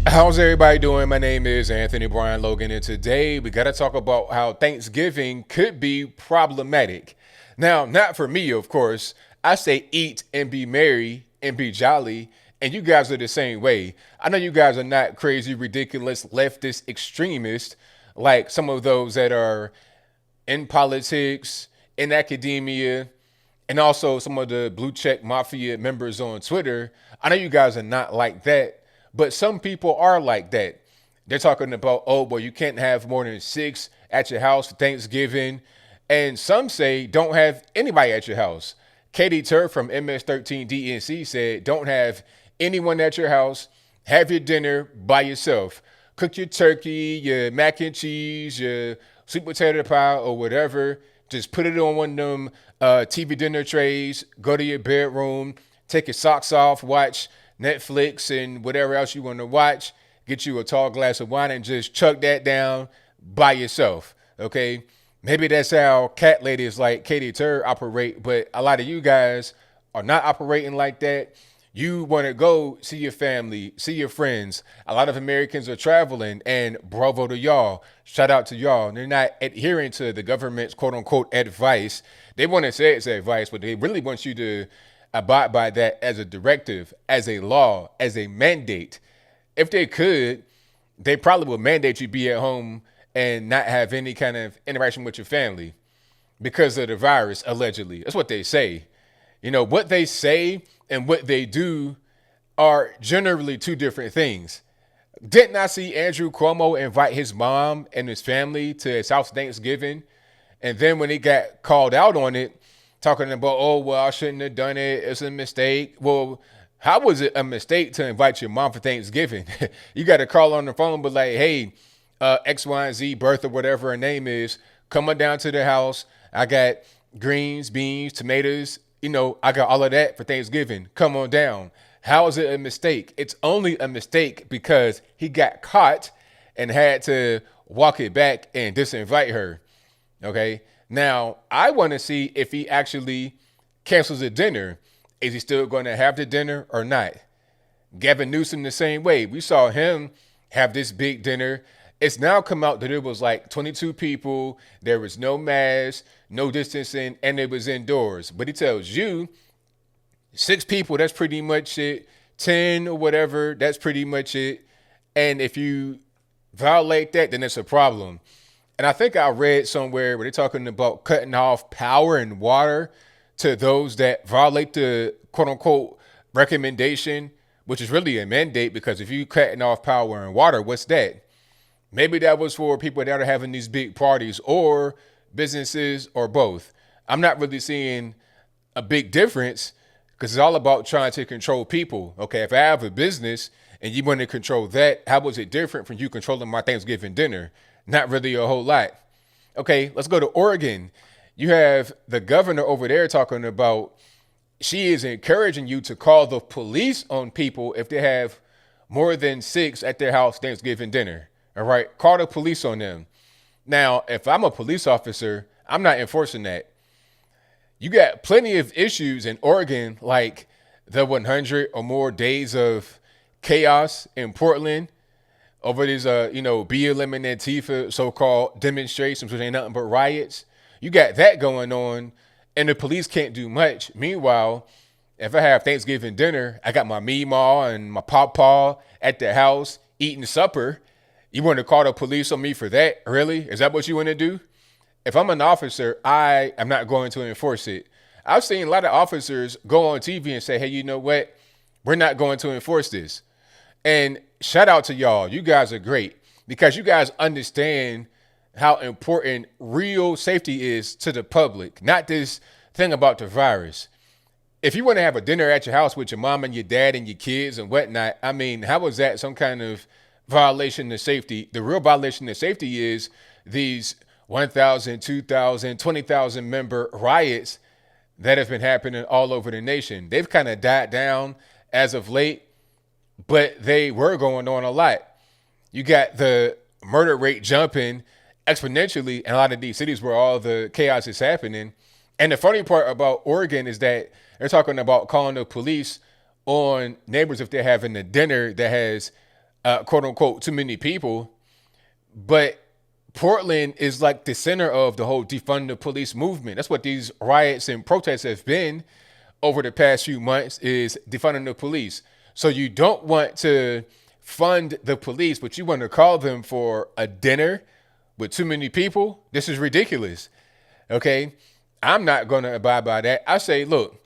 How's everybody doing? My name is Anthony Brian Logan, and today we got to talk about how Thanksgiving could be problematic. Now, not for me, of course. I say eat and be merry and be jolly, and you guys are the same way. I know you guys are not crazy, ridiculous, leftist extremists like some of those that are in politics, in academia, and also some of the blue check mafia members on Twitter. I know you guys are not like that, but some people are like that. They're talking about, oh, well, you can't have more than six at your house for Thanksgiving. And some say don't have anybody at your house. Katie Tur from MS13 DNC said, don't have anyone at your house. Have your dinner by yourself. Cook your turkey, your mac and cheese, your sweet potato pie, or whatever. Just put it on one of them TV dinner trays. Go to your bedroom, take your socks off, watch Netflix and whatever else you want to watch. Get you a tall glass of wine and just chuck that down by yourself. Okay? Maybe that's how cat ladies like Katie Tur operate, but a lot of you guys are not operating like that. You want to go see your family, see your friends. A lot of Americans are traveling, and bravo to y'all. Shout out to y'all. They're not adhering to the government's quote unquote advice. They want to say it's advice, but they really want you to abide by that as a directive, as a law, as a mandate. If they could, they probably would mandate you be at home and not have any kind of interaction with your family because of the virus, allegedly. That's what they say. You know, what they say and what they do are generally two different things. Didn't I see Andrew Cuomo invite his mom and his family to his house Thanksgiving? And then when he got called out on it, talking about, oh, well, I shouldn't have done it. It's a mistake. Well, how was it a mistake to invite your mom for Thanksgiving? You got to call on the phone, but like, hey, X, Y, and Z, Bertha, whatever her name is, come on down to the house. I got greens, beans, tomatoes. You know, I got all of that for Thanksgiving. Come on down. How is it a mistake? It's only a mistake because he got caught and had to walk it back and disinvite her. Okay. Now, I want to see if he actually cancels the dinner. Is he still going to have the dinner or not? Gavin Newsom the same way. We saw him have this big dinner. It's now come out that it was like 22 people. There was no mask, no distancing, and it was indoors. But he tells you six people, that's pretty much it. 10 or whatever, that's pretty much it. And if you violate that, then it's a problem. And I think I read somewhere where they're talking about cutting off power and water to those that violate the quote unquote recommendation, which is really a mandate because if you cutting off power and water, what's that? Maybe that was for people that are having these big parties or businesses or both. I'm not really seeing a big difference because it's all about trying to control people. Okay, if I have a business and you want to control that, how was it different from you controlling my Thanksgiving dinner? Not really a whole lot. Okay, let's go to Oregon. You have the governor over there talking about she is encouraging you to call the police on people if they have more than six at their house Thanksgiving dinner. All right, call the police on them. Now, if I'm a police officer, I'm not enforcing that. You got plenty of issues in Oregon, like the 100 or more days of chaos in Portland over these, BLM and Antifa so-called demonstrations, which ain't nothing but riots. You got that going on, and the police can't do much. Meanwhile, if I have Thanksgiving dinner, I got my Meemaw and my Pawpaw at the house eating supper. You want to call the police on me for that? Really? Is that what you want to do? If I'm an officer, I am not going to enforce it. I've seen a lot of officers go on TV and say, hey, you know what? We're not going to enforce this. And shout out to y'all. You guys are great because you guys understand how important real safety is to the public, not this thing about the virus. If you want to have a dinner at your house with your mom and your dad and your kids and whatnot, I mean, how is that some kind of violation of safety? The real violation of safety is these 1,000, 2,000, 20,000 member riots that have been happening all over the nation. They've kind of died down as of late, but they were going on a lot. You got the murder rate jumping exponentially in a lot of these cities where all the chaos is happening. And the funny part about Oregon is that they're talking about calling the police on neighbors if they're having a dinner that has quote unquote, too many people. But Portland is like the center of the whole defund the police movement. That's what these riots and protests have been over the past few months, is defunding the police. So you don't want to fund the police, but you want to call them for a dinner with too many people. This is ridiculous. Okay. I'm not going to abide by that. I say, look,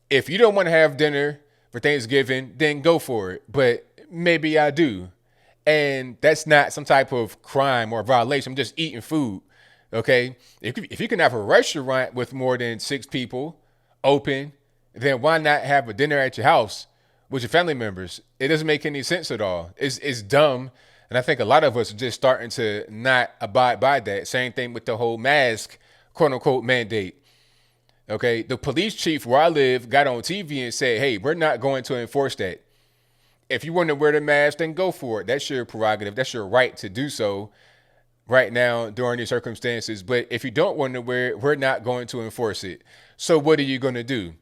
if you don't want to have dinner for Thanksgiving, then go for it. But maybe I do. And that's not some type of crime or violation. I'm just eating food. Okay. If you can have a restaurant with more than 6 people open, then why not have a dinner at your house with your family members? It doesn't make any sense at all. It's dumb. And I think a lot of us are just starting to not abide by that. Same thing with the whole mask, quote unquote, mandate. Okay. The police chief where I live got on TV and said, hey, we're not going to enforce that. If you want to wear the mask, then go for it. That's your prerogative. That's your right to do so right now during these circumstances. But if you don't want to wear it, we're not going to enforce it. So what are you going to do?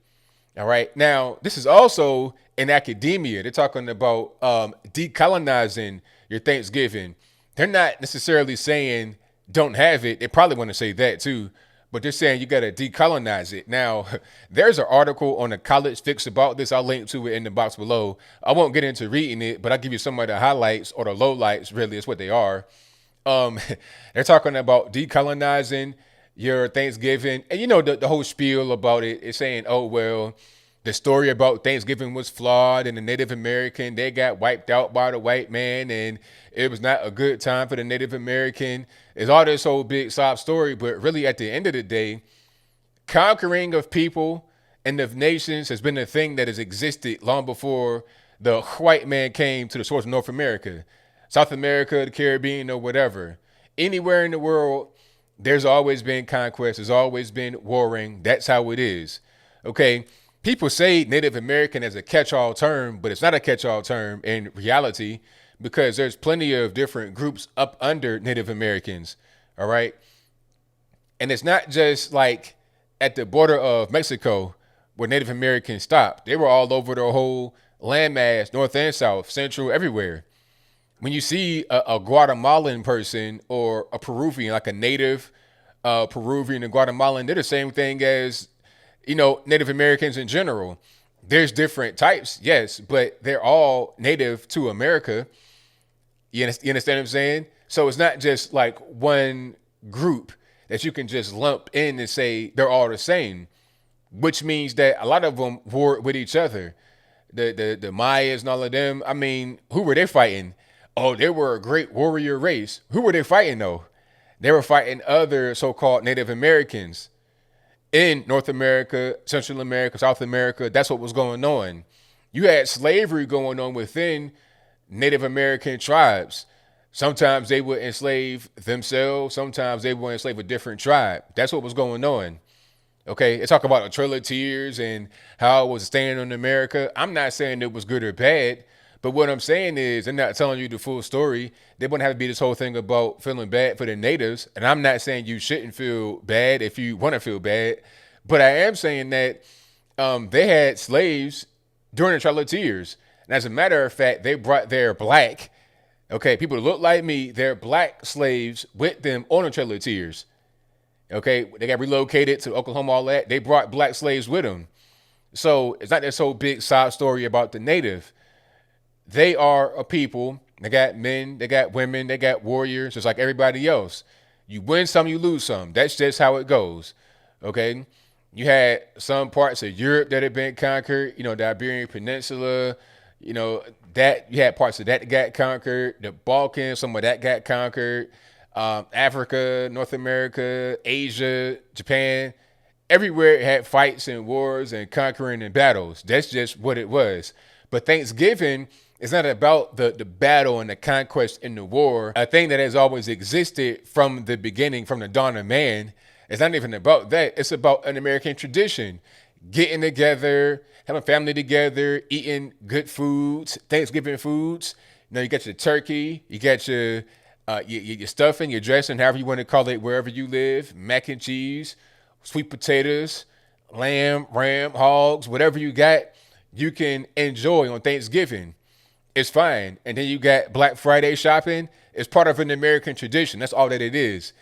All right. Now, this is also in academia. They're talking about decolonizing your Thanksgiving. They're not necessarily saying don't have it. They probably want to say that too. But they're saying you got to decolonize it. Now, there's an article on the College Fix about this. I'll link to it in the box below. I won't get into reading it, but I'll give you some of the highlights or the lowlights, really, is what they are. They're talking about decolonizing your Thanksgiving. And you know, the whole spiel about it is saying, oh, well, the story about Thanksgiving was flawed and the Native American, they got wiped out by the white man and it was not a good time for the Native American. It's all this whole big sob story, but really at the end of the day, conquering of people and of nations has been a thing that has existed long before the white man came to the shores of North America, South America, the Caribbean, or whatever. Anywhere in the world, there's always been conquest. There's always been warring. That's how it is. Okay. People say Native American as a catch-all term, but it's not a catch-all term in reality because there's plenty of different groups up under Native Americans. All right. And it's not just like at the border of Mexico where Native Americans stopped. They were all over the whole landmass, north and south, central, everywhere. When you see a Guatemalan person or a Peruvian, like a native Peruvian and Guatemalan, they're the same thing as, you know, Native Americans in general. There's different types, yes, but they're all native to America. You understand what I'm saying? So it's not just like one group that you can just lump in and say they're all the same, which means that a lot of them warred with each other. The Mayas and all of them, I mean, who were they fighting? Oh, they were a great warrior race. Who were they fighting though? They were fighting other so-called Native Americans in North America, Central America, South America. That's what was going on. You had slavery going on within Native American tribes. Sometimes they would enslave themselves. Sometimes they would enslave a different tribe. That's what was going on. Okay, they talk about the Trail of Tears and how it was standing on America. I'm not saying it was good or bad, but what I'm saying is they're not telling you the full story. They wouldn't have to be this whole thing about feeling bad for the natives. And I'm not saying you shouldn't feel bad if you want to feel bad, but I am saying that they had slaves during the Trail of Tears. And as a matter of fact, they brought their black, okay, people that look like me, their black slaves with them on the Trail of Tears. Okay, they got relocated to Oklahoma, all that. They brought black slaves with them. So it's not this whole big side story about the native. They are a people. They got men, they got women, they got warriors, just like everybody else. You win some, you lose some. That's just how it goes. Okay. You had some parts of Europe that had been conquered, you know, the Iberian Peninsula, you know, that you had parts of that got conquered, the Balkans, some of that got conquered, Africa, North America, Asia, Japan, everywhere it had fights and wars and conquering and battles. That's just what it was. But Thanksgiving is not about the battle and the conquest and the war, a thing that has always existed from the beginning, from the dawn of man. It's not even about that. It's about an American tradition, getting together, having family together, eating good foods, Thanksgiving foods. You know, you got your turkey, you got your stuffing, your dressing, however you want to call it, wherever you live, mac and cheese, sweet potatoes, lamb, ram, hogs, whatever you got, you can enjoy on Thanksgiving. It's fine. And then you got Black Friday shopping. It's part of an American tradition. That's all that it is.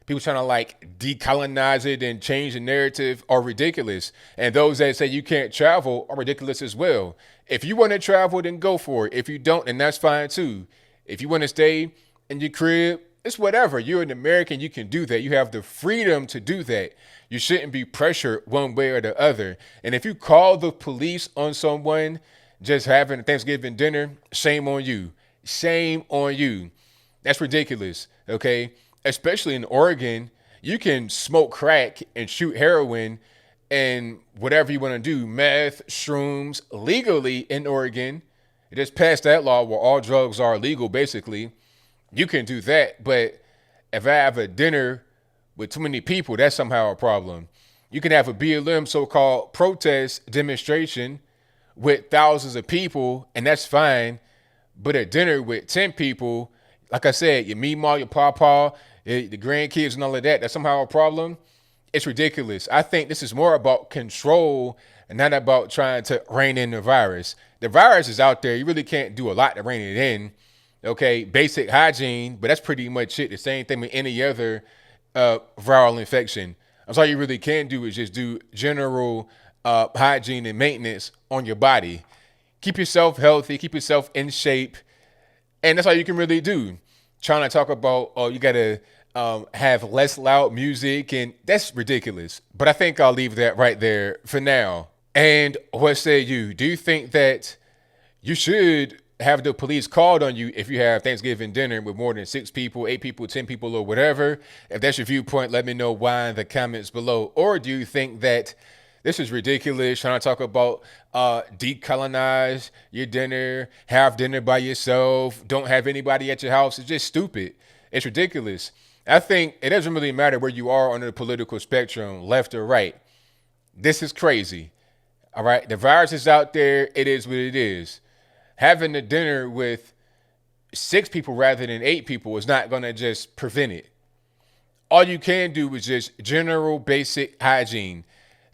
People trying to like decolonize it and change the narrative are ridiculous. And those that say you can't travel are ridiculous as well. If you want to travel, then go for it. If you don't, then that's fine too. If you want to stay in your crib, it's whatever. You're an American, you can do that. You have the freedom to do that. You shouldn't be pressured one way or the other. And if you call the police on someone just having a Thanksgiving dinner, shame on you. Shame on you. That's ridiculous, okay? Especially in Oregon, you can smoke crack and shoot heroin and whatever you want to do, meth, shrooms, legally in Oregon. It just passed that law where all drugs are legal, basically. You can do that, but if I have a dinner with too many people, that's somehow a problem. You can have a BLM so-called protest demonstration with thousands of people, and that's fine. But a dinner with 10 people, like I said, your meemaw, your pawpaw, the grandkids and all of that, that's somehow a problem. It's ridiculous. I think this is more about control and not about trying to rein in the virus. The virus is out there. You really can't do a lot to rein it in. Okay, basic hygiene, but that's pretty much it. The same thing with any other viral infection. That's all you really can do is just do general hygiene and maintenance on your body. Keep yourself healthy, keep yourself in shape, and that's all you can really do. Trying to talk about, oh, you got to have less loud music, and that's ridiculous. But I think I'll leave that right there for now. And what say you? Do you think that you should have the police called on you if you have Thanksgiving dinner with more than 6 people, 8 people, 10 people, or whatever? If that's your viewpoint, let me know why in the comments below. Or do you think that this is ridiculous, trying to talk about decolonize your dinner, have dinner by yourself, don't have anybody at your house? It's just stupid. It's ridiculous. I think it doesn't really matter where you are on the political spectrum, left or right. This is crazy. All right. The virus is out there. It is what it is. Having a dinner with 6 people rather than 8 people is not going to just prevent it. All you can do is just general basic hygiene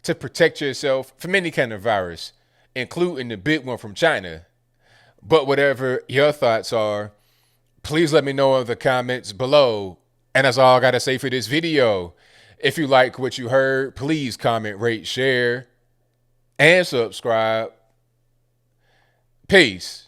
to protect yourself from any kind of virus, including the big one from China. But whatever your thoughts are, please let me know in the comments below. And that's all I got to say for this video. If you like what you heard, please comment, rate, share, and subscribe. Peace.